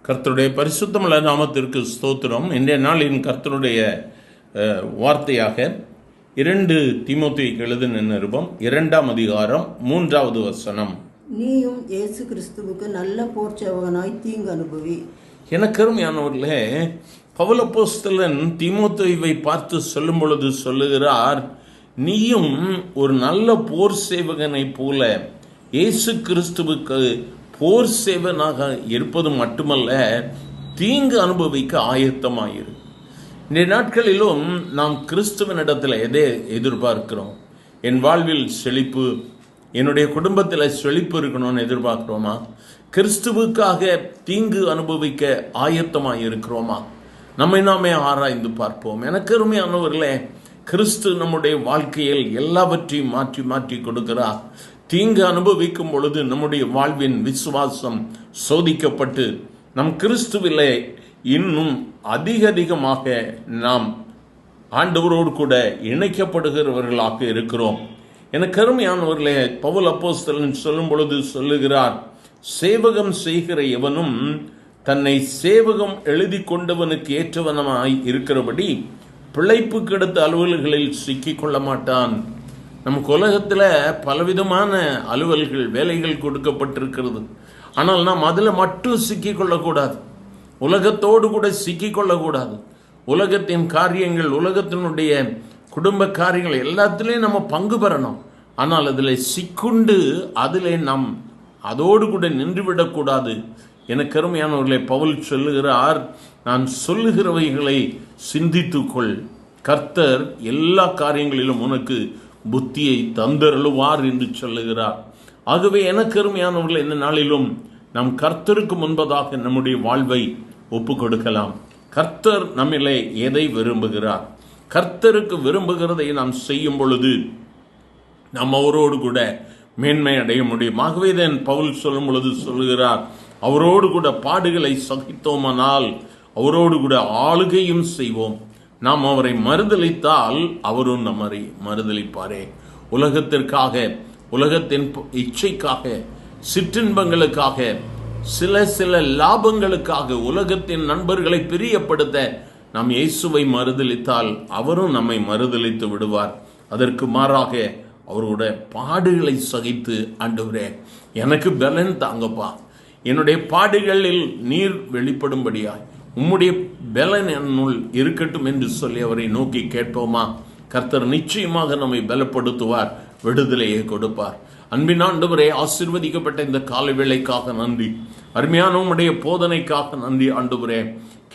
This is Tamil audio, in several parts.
கர்த்தருடைய பரிசுத்தமுள்ள நாமத்திற்கு ஸ்தோத்திரம். இன்றைய நாளின் கர்த்தருடைய வார்த்தையாக 2 தீமோத்தேயுக்கு எழுதின நிருபம் 2ஆம் அதிகாரம் 3வது வசனம். நீயும் இயேசு கிறிஸ்துவுக்கு நல்ல போர்ச்சேவகனாய் தீங்கு அனுபவி. எனக்கு அருமையானவர்களே, பவுல் அப்போஸ்தலன் தீமோத்தேயுவை பார்த்து சொல்லும் பொழுது சொல்லுகிறார், நீயும் ஒரு நல்ல போர் சேவகனை போல இயேசு கிறிஸ்துவுக்கு போர் சேவனாக இருப்பது மட்டுமல்ல, தீங்கு அனுபவிக்க ஆயத்தமாயிரு. இந்த நாட்களிலும் நாம் கிறிஸ்துவனிடத்தில் எதை எதிர்பார்க்கிறோம்? என் வாழ்வில் செழிப்பு, என்னுடைய குடும்பத்தில் செழிப்பு இருக்கணும்னு எதிர்பார்க்கிறோமா? கிறிஸ்துவுக்காக தீங்கு அனுபவிக்க ஆயத்தமாக இருக்கிறோமா? நம்மை நாமே ஆராய்ந்து பார்ப்போம். எனக்கு அருமையானவர்களே, கிறிஸ்து நம்முடைய வாழ்க்கையில் எல்லாவற்றையும் மாற்றி மாற்றி கொடுக்கிறார். தீங்கு அனுபவிக்கும் பொழுது நம்முடைய வாழ்வின் விசுவாசம் சோதிக்கப்பட்டு நம் கிறிஸ்துவிலே இன்னும் அதிகமாக நாம் ஆண்டவரோடு கூட இணைக்கப்படுகிறவர்களாக இருக்கிறோம். எனக்கு அருமையானவர்களே, பவுல் அப்போஸ்தலன் சொல்லும் பொழுது சொல்லுகிறார், சேவகம் செய்கிற எவனும் தன்னை சேவகம் எழுதி கொண்டவனுக்கு ஏற்றவனமாய் இருக்கிறபடி பிழைப்பு கெடுத்த அலுவல்களில் சிக்கிக் கொள்ள மாட்டான். நமக்கு உலகத்தில் பலவிதமான அலுவல்கள், வேலைகள் கொடுக்கப்பட்டிருக்கிறது. ஆனால் நாம் அதில் மட்டும் சிக்கிக்கொள்ளக்கூடாது, உலகத்தோடு கூட சிக்கிக்கொள்ளக்கூடாது. உலகத்தின் காரியங்கள், உலகத்தினுடைய குடும்ப காரியங்கள் எல்லாத்திலையும் நம்ம பங்கு பெறணும். ஆனால் அதில் சிக்குண்டு அதில் நாம் அதோடு கூட நின்றுவிடக்கூடாது. எனக்கு அருமையானவர்களை, பவுல் சொல்லுகிறார், நான் சொல்லுகிறவைகளை சிந்தித்துக்கொள், கர்த்தர் எல்லா காரியங்களிலும் உனக்கு புத்தியை தந்தருளுவார் என்று சொல்லுகிறார். ஆகவே எனக்கு அருமையானவர்கள், இந்த நாளிலும் நாம் கர்த்தருக்கு முன்பதாக நம்முடைய வாழ்வை ஒப்பு கொடுக்கலாம். கர்த்தர் நம்மிலே எதை விரும்புகிறார்? கர்த்தருக்கு விரும்புகிறதை நாம் செய்யும் பொழுது நாம் அவரோடு கூட மேன்மை அடைய முடியும். ஆகவே தான் பவுல் சொல்லும் பொழுது சொல்லுகிறார், அவரோடு கூட பாடுகளை சகித்தோமானால் அவரோடு கூட ஆளுகையும் செய்வோம். நாம் அவரை மறுதலித்தால் அவரும் நம்மை மறுதலிப்பாரே. உலகத்திற்காக, உலகத்தின் இச்சைக்காக, சிற்றின்பங்களுக்காக, சில லாபங்களுக்காக, உலகத்தின் நண்பர்களை பிரியப்படுத்த நாம் இயேசுவை மறுதலித்தால் அவரும் நம்மை மறுதலித்து விடுவார். அதற்கு மாறாக அவருடைய பாடுகளை சகித்து, ஆண்டவரே எனக்கு பலன் தாங்கப்பா, என்னுடைய பாடுகளில் நீர் வெளிப்படும்படியாய் உம்முடைய பலன் என்னுள் இருக்கட்டும் என்று சொல்லி அவரை நோக்கி கேட்போமா? கர்த்தர் நிச்சயமாக நம்மை பலப்படுத்துவார், விடுதலையை கொடுப்பார். அன்பின் ஆண்டவரே, ஆசீர்வதிக்கப்பட்ட இந்த காலை வேளைக்காக நன்றி. அருமையான உம்முடைய போதனைக்காக நன்றி ஆண்டவரே.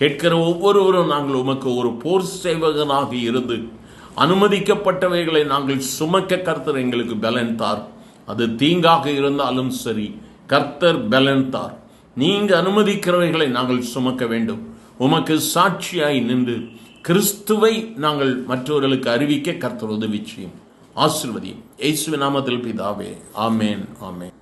கேட்கிற ஒவ்வொருவரும் நாங்கள் உமக்கு ஒரு போர் சேவகனாக இருந்து அனுமதிக்கப்பட்டவைகளை நாங்கள் சுமக்க கர்த்தர் எங்களுக்கு பலன் தார். அது தீங்காக இருந்தாலும் சரி, கர்த்தர் பலன் தார். நீங்க அனுமதிக்கிறவைகளை நாங்கள் சுமக்க வேண்டும். உமக்கு சாட்சியாய் நின்று கிறிஸ்துவை நாங்கள் மற்றவர்களுக்கு அறிவிக்க கர்த்தர் உதவி செய்யும். ஆசீர்வதியும். இயேசுவின் நாமத்தில் பிதாவே, ஆமேன், ஆமேன்.